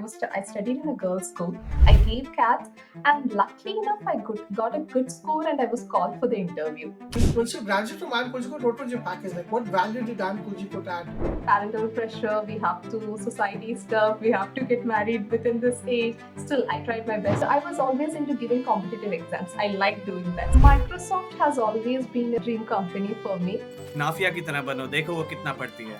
I studied in a girls' school. I gave CAT, and luckily enough, got a good score, and I was called for the interview. Once you graduate from IIM Kozhikode, what was your package like? What value did IIM Kozhikode add? Parental pressure, we have to society stuff, we have to get married within this age. Still, I tried my best. I was always into giving competitive exams. I like doing that. Microsoft has always been a dream company for me. Nafia की तरह बनो, देखो वो कितना पढ़ती है.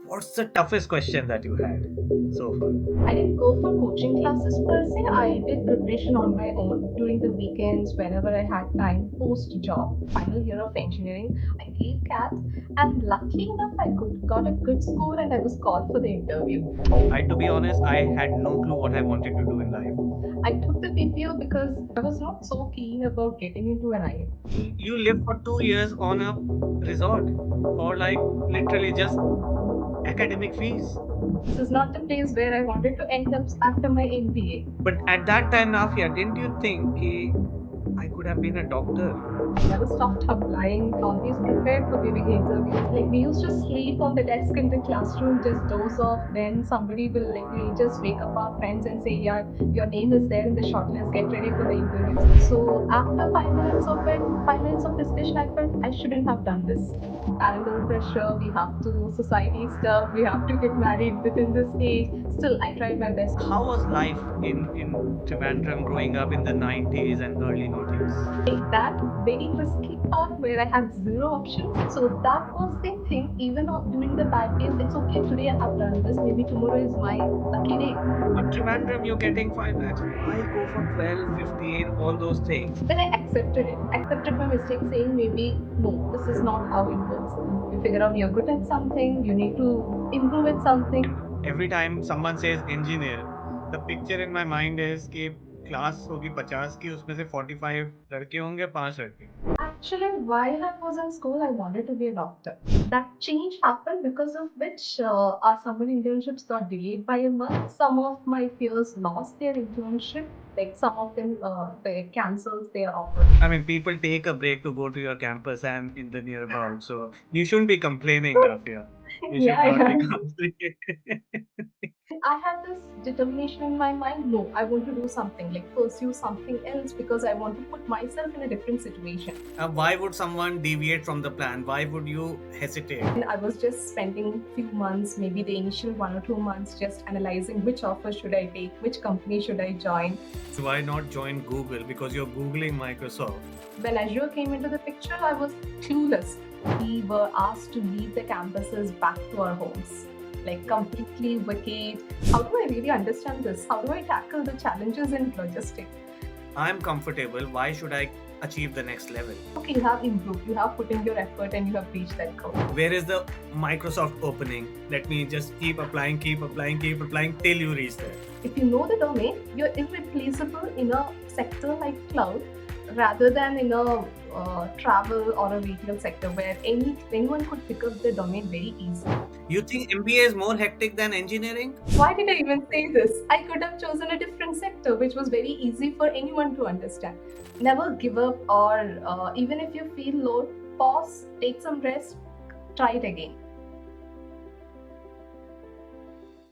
What's the toughest question that you had so far? I didn't go for coaching classes per se. I did preparation on my own during the weekends whenever I had time post job. Final year of engineering, I gave CAT, and luckily enough, got a good score and I was called for the interview. To be honest, I had no clue what I wanted to do in life. I took the PPO because I was not so keen about getting into an IIM. You lived for 2 years on a resort for like literally just academic fees. This is not the place where I wanted to end up after my MBA. But at that time, Nafia, didn't you think ki I could have been a doctor? I never stopped applying, always prepared for giving interviews. Like we used to sleep on the desk in the classroom, just doze off. Then somebody will we just wake up our friends and say, "Yeah, your name is there in the shortlist. Get ready for the interview." So after 5 minutes of it, 5 minutes of discussion, I felt I shouldn't have done this. Parental pressure, we have to society stuff, we have to get married within this age. Still, I tried my best. How was life in Trivandrum growing up in the 90s and early 90s? Like that very risky part where I had zero options. So that was the thing. Even during the bad days, it's okay. Today I have done this. Maybe tomorrow is my lucky day. But Trivandrum, you're getting 5 lakhs. Why go for 12, 15, all those things? Then I accepted it. Accepted my mistake, saying maybe no, this is not how it works. You figure out you're good at something. You need to improve at something. Every time someone says engineer, the picture in my mind is कि class होगी 50 की, उसमें से 45 लड़के होंगे, 5 लड़के. Actually, while I was in school, I wanted to be a doctor. That change happened because of which our summer internships got delayed by a month. Some of my peers lost their internship. Like some of them, they cancels their offer. I mean, people take a break to go to your campus and in the nearby, so you shouldn't be complaining, Nafia. You should Yeah, not yeah. be complaining. I had this determination in my mind. No, I want to do something, like pursue something else because I want to put myself in a different situation. Why would someone deviate from the plan? Why would you hesitate? And I was just spending few months, maybe the initial 1 or 2 months, just analyzing which offer should I take, which company should I join. So why not join Google? Because you're Googling Microsoft. When Azure came into the picture, I was clueless. We were asked to leave the campuses back to our homes, like completely vacate. How do I really understand this? How do I tackle the challenges in logistics? I'm comfortable. Why should I achieve the next level? Okay, you have improved, you have put in your effort, and you have reached that goal. Where is the Microsoft opening? Let me just keep applying till you reach there. If you know the domain, you're irreplaceable in a sector like cloud rather than in a travel or a retail sector where anyone could pick up the domain very easily. You think MBA is more hectic than engineering? Why did I even say this? I could have chosen a different sector which was very easy for anyone to understand. Never give up, or even if you feel low, pause, take some rest, try it again.